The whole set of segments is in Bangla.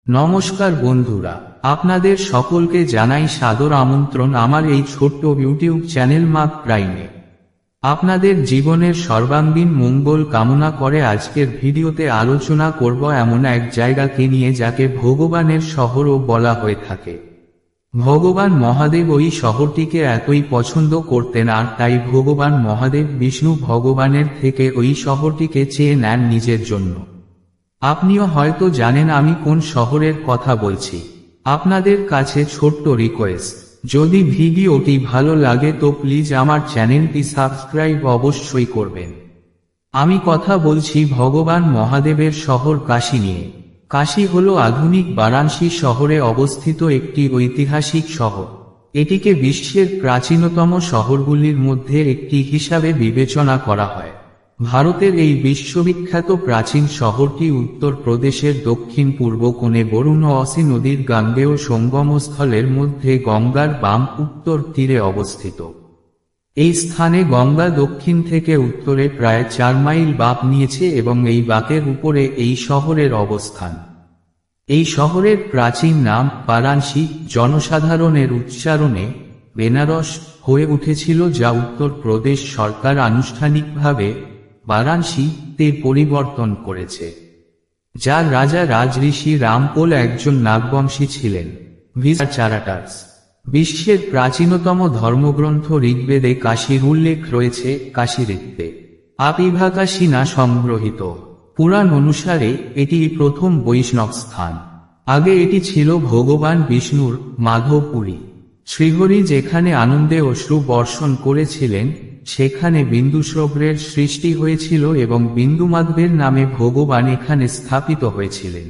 নমস্কার বন্ধুরা, আপনাদের সকলকে জানাই সাদর আমন্ত্রণ আমার এই ছোট্ট ইউটিউব চ্যানেল মাক প্রাইমে। আপনাদের জীবনের সর্বাঙ্গীন মঙ্গল কামনা করে আজকের ভিডিওতে আলোচনা করব এমন এক জায়গাকে নিয়ে যাকে ভগবানের শহরও বলা হয়ে থাকে। ভগবান মহাদেব ওই শহরটিকে এতই পছন্দ করতেন আর তাই ভগবান মহাদেব বিষ্ণু ভগবানের থেকে ওই শহরটিকে চেয়ে নেন নিজের জন্য। আপনিও হয়তো জানেন আমি কোন শহরের কথা বলছি। আপনাদের কাছে ছোট্ট রিকোয়েস্ট, যদি ভিডিওটি ভালো লাগে তো প্লিজ আমার চ্যানেলটি সাবস্ক্রাইব অবশ্যই করবেন। আমি কথা বলছি ভগবান মহাদেবের শহর কাশী নিয়ে। কাশী হল আধুনিক বারাণসী শহরে অবস্থিত একটি ঐতিহাসিক শহর। এটিকে বিশ্বের প্রাচীনতম শহরগুলির মধ্যে একটি হিসাবে বিবেচনা করা হয়। ভারতের এই বিশ্ববিখ্যাত প্রাচীন শহরটি উত্তর প্রদেশের দক্ষিণ পূর্ব কোণে বরুণাসী নদীর গাঙ্গেয় সঙ্গমস্থলের মধ্যে গঙ্গার বাম উত্তর তীরে অবস্থিত। এই স্থানে গঙ্গা দক্ষিণ থেকে উত্তরে প্রায় 4 মাইল বাঁক নিয়েছে এবং এই বাঁকের উপরে এই শহরের অবস্থান। এই শহরের প্রাচীন নাম বারাণসী জনসাধারণের উচ্চারণে বেনারস হয়ে উঠেছিল, যা উত্তর প্রদেশ সরকার আনুষ্ঠানিকভাবে বারাণসী তে পরিবর্তন করেছে। যার রাজা রাজঋষি রামপোল একজন নাগবংশী ছিলেন। চারাটার্স বিশ্বের প্রাচীনতম ধর্মগ্রন্থ ঋগ্বেদে কাশীর উল্লেখ রয়েছে। কাশীঋত্বে আপিভাকাশীনা সংগ্রহীত পুরাণ অনুসারে এটি প্রথম বৈষ্ণব স্থান। আগে এটি ছিল ভগবান বিষ্ণুর মাধবপুরী। শ্রীহরি যেখানে আনন্দে অশ্রু বর্ষণ করেছিলেন সেখানে বিন্দুশ্রবণের সৃষ্টি হয়েছিল এবং বিন্দুমাধবের নামে ভগবান এখানে স্থাপিত হয়েছিলেন।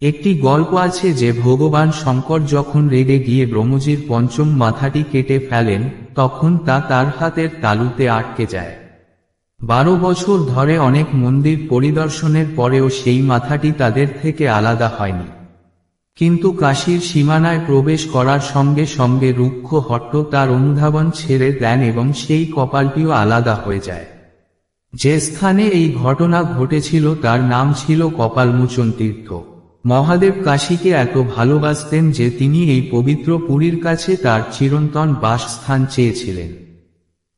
একটি গল্প আছে যে ভগবান শঙ্কর যখন রেগে গিয়ে ব্রহ্মজির পঞ্চম মাথাটি কেটে ফেলেন তখন তা তার হাতের তালুতে আটকে যায়। 12 বছর ধরে অনেক মন্দির পরিদর্শনের পরেও সেই মাথাটি তাদের থেকে আলাদা হয়নি। কিন্তু কাশীর সীমানায় প্রবেশ করার সঙ্গে সঙ্গে রুক্ষ হট্ট তার অনুধাবন ছেড়ে দেন এবং সেই কপালটিও আলাদা হয়ে যায়। যে স্থানে এই ঘটনা ঘটেছিল তার নাম ছিল কপালমোচন তীর্থ। মহাদেব কাশীকে এত ভালোবাসতেন যে তিনি এই পবিত্র পুরীর কাছে তার চিরন্তন বাসস্থান চেয়েছিলেন।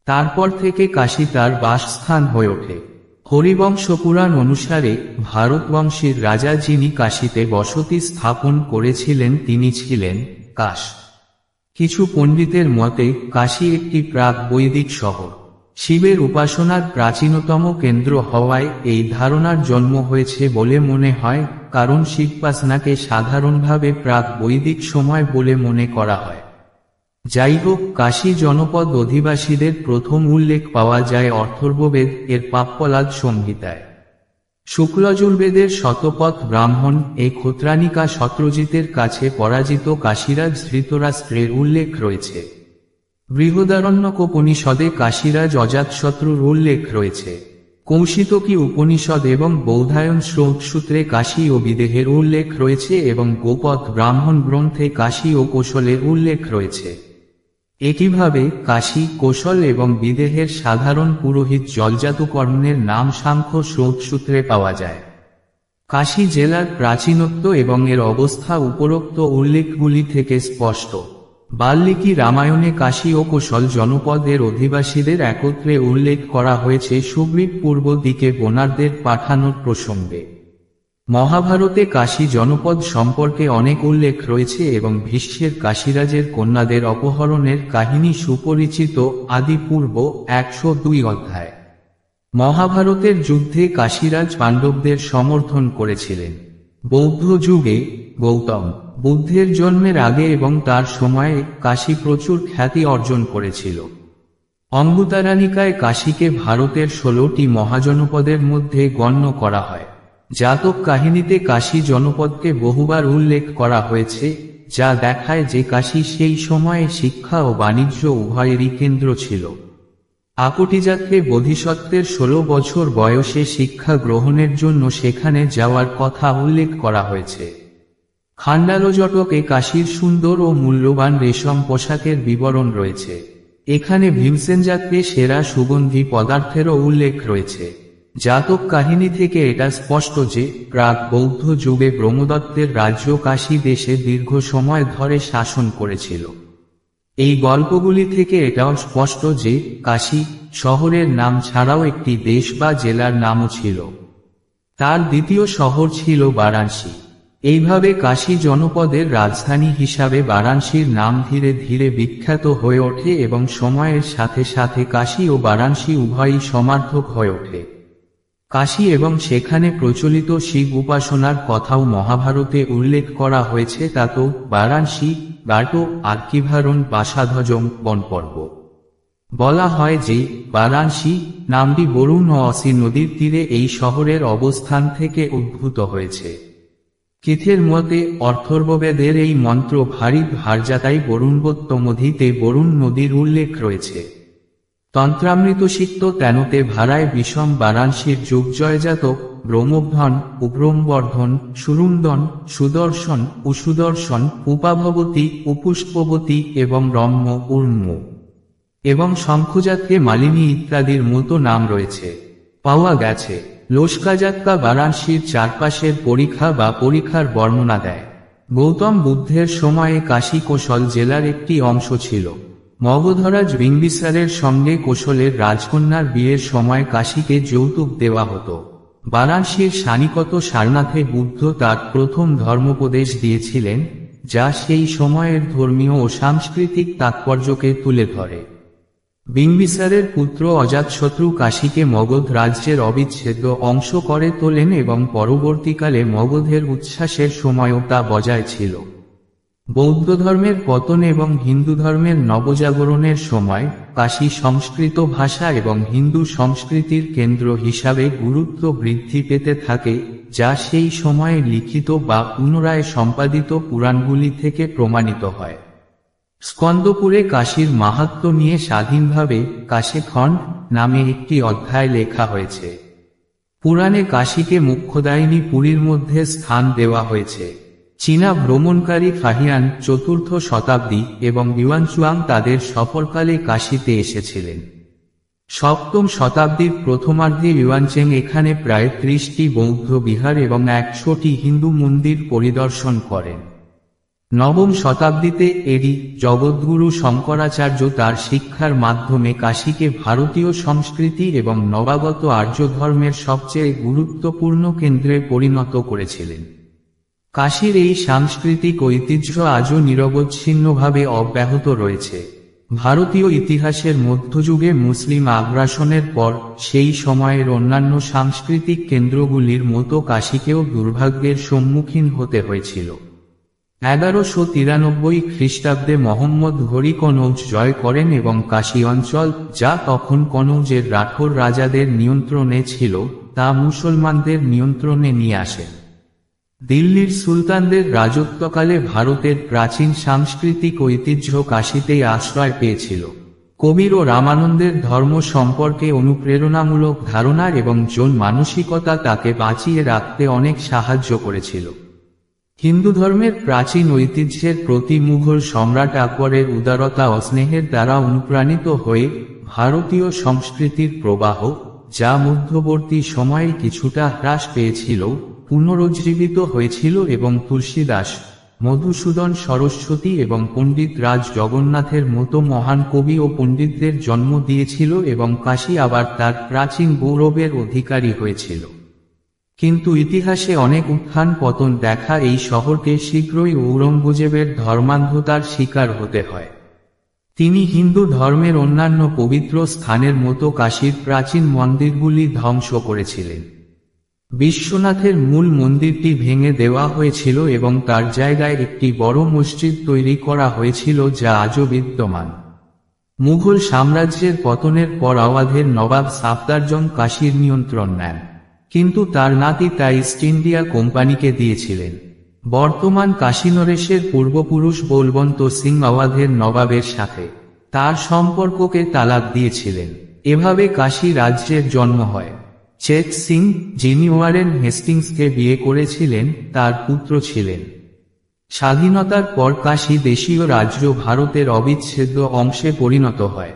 তারপর থেকে কাশী তার বাসস্থান হয়ে ওঠে। হরিবংশ পুরাণ অনুসারে ভারতবংশের রাজা যিনি কাশীতে বসতি স্থাপন করেছিলেন তিনি ছিলেন কাশ। কিছু পণ্ডিতের মতে কাশী একটি প্রাক বৈদিক শহর। শিবের উপাসনার প্রাচীনতম কেন্দ্র হওয়ায় এই ধারণার জন্ম হয়েছে বলে মনে হয়, কারণ শিবোপাসনাকে সাধারণভাবে প্রাক বৈদিক সময় বলে মনে করা হয়। যাই হোক, কাশী জনপদ অধিবাসীদের প্রথম উল্লেখ পাওয়া যায় অথর্ববেদ এর পাপ্পলাদ সংহিতায়। শুক্লযজুর্বেদের শতপথ ব্রাহ্মণ এ ক্ষত্রানিকা সত্রজিতের কাছে পরাজিত কাশীরাজ ধৃতরাষ্ট্রের উল্লেখ রয়েছে। বৃহদারণ্যকোপনিষদে কাশীরাজ অজাতশত্রুর উল্লেখ রয়েছে। কৌশিতকী উপনিষদ এবং বৌধায়ন সূত্রে কাশী ও বিদেহের উল্লেখ রয়েছে এবং গোপথ ব্রাহ্মণ গ্রন্থে কাশী ও কোশলের উল্লেখ রয়েছে। একইভাবে কাশী, কোশল এবং বিদেহের সাধারণ পুরোহিত জলজাতুকর্ণের নাম সাংখ্য সূত্রে পাওয়া যায়। কাশী জেলার প্রাচীনত্ব এবং এর অবস্থা উপরোক্ত উল্লেখগুলি থেকে স্পষ্ট। বাল্মীকি রামায়ণে কাশী ও কোশল জনপদের অধিবাসীদের একত্রে উল্লেখ করা হয়েছে সুগ্রীব পূর্ব দিকে বোনারদের পাঠানোর প্রসঙ্গে। মহাভারতে কাশী জনপদ সম্পর্কে অনেক উল্লেখ রয়েছে এবং ভীষ্মের কাশীরাজের কন্যাদের অপহরণের কাহিনী সুপরিচিত। আদি পূর্ব 102 অধ্যায়। মহাভারতের যুদ্ধে কাশীরাজ পাণ্ডবদের সমর্থন করেছিলেন। বৌদ্ধ যুগে গৌতম বুদ্ধের জন্মের আগে এবং তার সময়ে কাশী প্রচুর খ্যাতি অর্জন করেছিল। অঙ্গুত্তরনিকায়ে কাশীকে ভারতের 16টি মহাজনপদের মধ্যে গণ্য করা হয়। জাতক কাহিনীতে কাশী জনপদকে বহুবার উল্লেখ করা হয়েছে, যা দেখায় যে কাশী সেই সময়ে শিক্ষা ও বাণিজ্য উভয়েরই কেন্দ্র ছিল। আকটিযাত্রে বোধিসত্ত্বের 16 বছর বয়সে শিক্ষা গ্রহণের জন্য সেখানে যাওয়ার কথা উল্লেখ করা হয়েছে। খান্ডালজটকে কাশীর সুন্দর ও মূল্যবান রেশম পোশাকের বিবরণ রয়েছে। এখানে ভীমসেনযাত্রে সেরা সুগন্ধি পদার্থেরও উল্লেখ রয়েছে। জাতক কাহিনী থেকে এটা স্পষ্ট যে প্রাক বৌদ্ধ যুগে ব্রহ্মদত্তের রাজ্য কাশী দেশে দীর্ঘ সময় ধরে শাসন করেছিল। এই গল্পগুলি থেকে এটাও স্পষ্ট যে কাশী শহরের নাম ছাড়াও একটি দেশ বা জেলার নামও ছিল। তার দ্বিতীয় শহর ছিল বারাণসী। এইভাবে কাশী জনপদের রাজধানী হিসাবে বারাণসীর নাম ধীরে ধীরে বিখ্যাত হয়ে ওঠে এবং সময়ের সাথে সাথে কাশী ও বারাণসী উভয়ই সমার্থক হয়ে ওঠে। কাশী এবং সেখানে প্রচলিত শিব উপাসনার কথাও মহাভারতে উল্লেখ করা হয়েছে। তাতো বারাণসী গাটো আর্কিভারণ বাসাধ্বজং বনপর্ব। বলা হয় যে বারাণসী নামটি বরুণ ও অসি নদীর তীরে এই শহরের অবস্থান থেকে উদ্ভূত হয়েছে। কিথের মতে অথর্ববেদের এই মন্ত্র ভারী ভারজাতাই বরুণবোত্তমধিতে বরুণ নদীর উল্লেখ রয়েছে। তন্ত্রামৃত সিক্ত তেনতে ভারায় বিষম বারাণসীর যুগজয়জাতক ব্রহ্মধ্বন উব্রমবর্ধন সুরুন্দন সুদর্শন উসুদর্শন উপাভবতী উপুষ্পবতী এবং রম্য উর্ম এবং শঙ্খজাতকে মালিনী ইত্যাদির মতো নাম রয়েছে। পাওয়া গেছে লোস্কাজাতকা বারাণসীর চারপাশের পরীক্ষা বা পরীক্ষার বর্ণনা দেয়। গৌতম বুদ্ধের সময়ে কাশী কোশল জেলার একটি অংশ ছিল। মগধরাজ বিম্বিসারের সঙ্গে কোশলের রাজকন্যার বিয়ের সময় কাশীকে যৌতুক দেওয়া হতো। বারাণসীর সানিকত সারনাথে বুদ্ধ তার প্রথম ধর্মোপদেশ দিয়েছিলেন, যা সেই সময়ের ধর্মীয় ও সাংস্কৃতিক তাৎপর্যকে তুলে ধরে। বিম্বিসারের পুত্র অজাতশত্রু কাশীকে মগধ রাজ্যের অবিচ্ছেদ্য অংশ করে তোলেন এবং পরবর্তীকালে মগধের উচ্ছ্বাসের সময়ও তা বজায় ছিল। বৌদ্ধ ধর্মের পতন এবং হিন্দু ধর্মের নবজাগরণের সময় কাশী সংস্কৃত ভাষা এবং হিন্দু সংস্কৃতির কেন্দ্র হিসাবে গুরুত্ব বৃদ্ধি পেতে থাকে, যা সেই সময়ে লিখিত বা পুনরায় সম্পাদিত পুরাণগুলি থেকে প্রমাণিত হয়। স্কন্দপুরে কাশীর মাহাত্ম্য নিয়ে স্বাধীনভাবে কাশীখণ্ড নামে একটি অধ্যায় লেখা হয়েছে। পুরাণে কাশীকে মুখ্যদায়িনী পুরীর মধ্যে স্থান দেওয়া হয়েছে। চীনা ভ্রমণকারী ফাহিয়ান ৪র্থ শতাব্দী এবং ইউয়ানচুয়াং তাদের সফরকালে কাশীতে এসেছিলেন। ৭ম শতাব্দীর প্রথমার্ধে ইউয়ানচেং এখানে প্রায় ৩০টি বৌদ্ধ বিহার এবং ১০০টি হিন্দু মন্দির পরিদর্শন করেন। ৯ম শতাব্দীতে এডি জগদ্গুরু শঙ্করাচার্য তার শিক্ষার মাধ্যমে কাশীকে ভারতীয় সংস্কৃতি এবং নবাগত আর্য ধর্মের সবচেয়ে গুরুত্বপূর্ণ কেন্দ্রে পরিণত করেছিলেন। কাশীর এই সাংস্কৃতিক ঐতিহ্য আজও নিরবচ্ছিন্নভাবে অব্যাহত রয়েছে। ভারতীয় ইতিহাসের মধ্যযুগে মুসলিম আগ্রাসনের পর সেই সময়ের অন্যান্য সাংস্কৃতিক কেন্দ্রগুলির মতো কাশীকেও দুর্ভাগ্যের সম্মুখীন হতে হয়েছিল। ১১৯৩ খ্রিস্টাব্দে মোহাম্মদ ঘোরি কনৌজ জয় করেন এবং কাশী অঞ্চল, যা তখন কনৌজের রাঠোর রাজাদের নিয়ন্ত্রণে ছিল, তা মুসলমানদের নিয়ন্ত্রণে নিয়ে আসেন। দিল্লির সুলতানদের রাজত্বকালে ভারতের প্রাচীন সাংস্কৃতিক ঐতিহ্য কাশীতেই আশ্রয় পেয়েছিল। কবির ও রামানন্দের ধর্ম সম্পর্কে অনুপ্রেরণামূলক ধারণা এবং জন মানসিকতা তাকে বাঁচিয়ে রাখতে অনেক সাহায্য করেছিল। হিন্দু ধর্মের প্রাচীন ঐতিহ্যের প্রতি মুঘল সম্রাট আকবরের উদারতা ও স্নেহের দ্বারা অনুপ্রাণিত হয়ে ভারতীয় সংস্কৃতির প্রবাহ, যা মধ্যবর্তী সময়ে কিছুটা হ্রাস পেয়েছিল, পুনরুজ্জীবিত হয়েছিল এবং তুলসীদাস, মধুসূদন সরস্বতী এবং পণ্ডিত রাজ জগন্নাথের মতো মহান কবি ও পণ্ডিতদের জন্ম দিয়েছিল এবং কাশী আবার তার প্রাচীন গৌরবের অধিকারী হয়েছিল। কিন্তু ইতিহাসে অনেক উত্থান পতন দেখা এই শহরকে শীঘ্রই ঔরঙ্গজেবের ধর্মান্ধতার শিকার হতে হয়। তিনি হিন্দু ধর্মের অন্যান্য পবিত্র স্থানের মতো কাশীর প্রাচীন মন্দিরগুলি ধ্বংস করেছিলেন। বিশ্বনাথের মূল মন্দিরটি ভেঙে দেওয়া হয়েছিল এবং তার জায়গায় একটি বড় মসজিদ তৈরি করা হয়েছিল, যা আজও বিদ্যমান। মুঘল সাম্রাজ্যের পতনের পর আওয়াধের নবাব সাফদারজং কাশীর নিয়ন্ত্রণ নেন, কিন্তু তার নাতি তা ইস্ট ইন্ডিয়া কোম্পানিকে দিয়েছিলেন। বর্তমান কাশীনরেশের পূর্বপুরুষ বলবন্ত সিং আওয়াধের নবাবের সাথে তার সম্পর্ককে তালাক দিয়েছিলেন। এভাবে কাশী রাজ্যের জন্ম হয়। চেত সিং, যিনি ওয়ারেন হেস্টিংসকে বিয়ে করেছিলেন, তার পুত্র ছিলেন। স্বাধীনতার পর কাশী দেশীয় রাজ্য ভারতের অবিচ্ছেদ্য অংশে পরিণত হয়।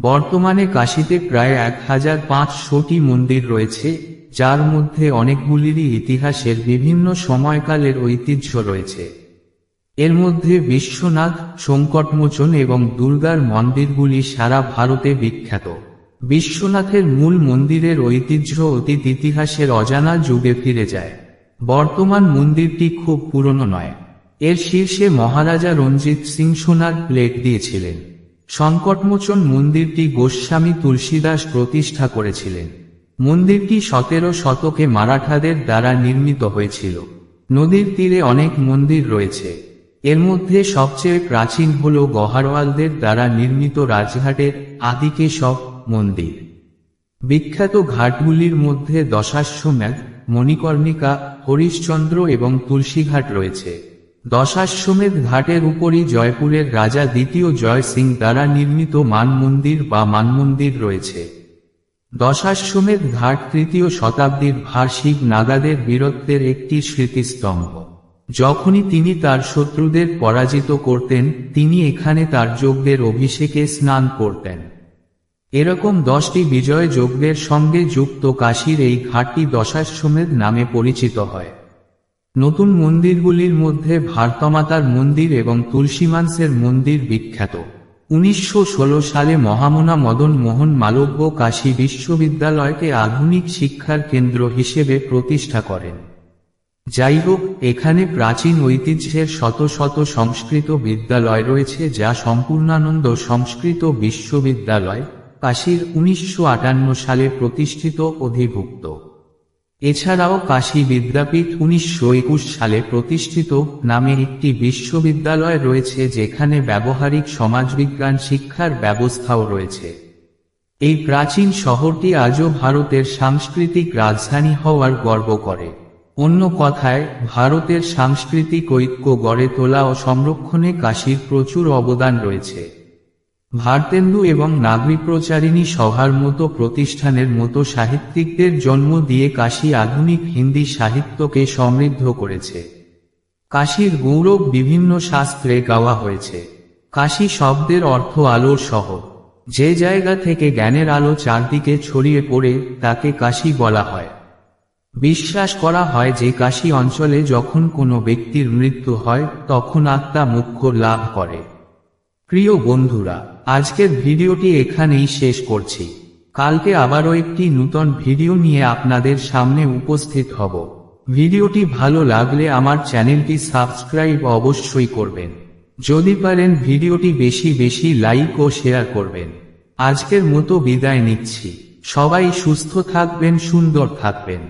বর্তমানে কাশীতে প্রায় 1500টি মন্দির রয়েছে, যার মধ্যে অনেকগুলিরই ইতিহাসের বিভিন্ন সময়কালের ঐতিহ্য রয়েছে। এর মধ্যে বিশ্বনাথ, সংকটমোচন এবং দুর্গার মন্দিরগুলি সারা ভারতে বিখ্যাত। বিশ্বনাথের মূল মন্দিরের ঐতিহ্য অতীত ইতিহাসের অজানা যুগে ফিরে যায়। বর্তমান মন্দিরটি খুব পুরনো নয়। এর শীর্ষে মহারাজা রঞ্জিত সিং সোনার প্লেট দিয়েছিলেন। সংকটমোচন মন্দিরটি গোস্বামী তুলসীদাস প্রতিষ্ঠা করেছিলেন। মন্দিরটি 17 শতকে মারাঠাদের দ্বারা নির্মিত হয়েছিল। নদীর তীরে অনেক মন্দির রয়েছে। এর মধ্যে সবচেয়ে প্রাচীন হল গহারওয়ালদের দ্বারা নির্মিত রাজঘাটের আদিকেশব মন্দির। বিখ্যাত ঘাটগুলির মধ্যে দশাশ্বমেধ, মণিকর্ণিকা, হরিশ্চন্দ্র এবং তুলসীঘাট রয়েছে। দশাশ্বমেধ ঘাটের উপরই জয়পুরের রাজা দ্বিতীয় জয় সিং দ্বারা নির্মিত মান মন্দির বা মানমন্দির রয়েছে। দশাশ্বমেধ ঘাট 3য় শতাব্দীর ভার্সিক নাগাদের বীরত্বের একটি স্মৃতিস্তম্ভ। যখনই তিনি তার শত্রুদের পরাজিত করতেন, তিনি এখানে তার যজ্ঞের অভিষেকে স্নান করতেন। এরকম 10টি বিজয় যজ্ঞের সঙ্গে যুক্ত কাশীর এই ঘাটটি দশাশ্বমেধ নামে পরিচিত হয়। নতুন মন্দিরগুলির মধ্যে ভারতমাতার মন্দির এবং তুলসীমানসের মন্দির বিখ্যাত। 1916 সালে মহামনা মদন মোহন মালব্য কাশী বিশ্ববিদ্যালয়কে আধুনিক শিক্ষার কেন্দ্র হিসেবে প্রতিষ্ঠা করেন। যাই হোক, এখানে প্রাচীন ঐতিহ্যের শত শত সংস্কৃত বিদ্যালয় রয়েছে, যা সম্পূর্ণানন্দ সংস্কৃত বিশ্ববিদ্যালয়, কাশীর 1958 সালে প্রতিষ্ঠিত অধিভুক্ত। এছাড়াও কাশী বিদ্যাপীঠ 1921 সালে প্রতিষ্ঠিত নামে একটি বিশ্ববিদ্যালয় রয়েছে, যেখানে ব্যবহারিক সমাজবিজ্ঞান শিক্ষার ব্যবস্থাও রয়েছে। এই প্রাচীন শহরটি আজও ভারতের সাংস্কৃতিক রাজধানী হওয়ার গর্ব করে। অন্য কথায়, ভারতের সাংস্কৃতিক ঐক্য গড়ে তোলা ও সংরক্ষণে কাশীর প্রচুর অবদান রয়েছে। ভারতেন্দু এবং নাগরী প্রচারিণী সভার মতো প্রতিষ্ঠানের মতো সাহিত্যিকদের জন্ম দিয়ে কাশী আধুনিক হিন্দি সাহিত্যকে সমৃদ্ধ করেছে। কাশীর গৌরব বিভিন্ন শাস্ত্রে গাওয়া হয়েছে। কাশী শব্দের অর্থ আলোর শহর। যে জায়গা থেকে জ্ঞানের আলো চারদিকে ছড়িয়ে পড়ে, তাকে কাশী বলা হয়। বিশ্বাস করা হয় যে কাশী অঞ্চলে যখন কোনো ব্যক্তির মৃত্যু হয়, তখন আত্মা মোক্ষ লাভ করে। প্রিয় বন্ধুরা, আজকের ভিডিওটি এখানেই শেষ করছি। কালকে আবারও একটি নতুন ভিডিও নিয়ে আপনাদের সামনে উপস্থিত হব। ভিডিওটি ভালো লাগলে আমার চ্যানেলটি সাবস্ক্রাইব অবশ্যই করবেন। যদি পারেন ভিডিওটি বেশি বেশি লাইক ও শেয়ার করবেন। আজকের মতো বিদায় নিচ্ছি। সবাই সুস্থ থাকবেন, সুন্দর থাকবেন।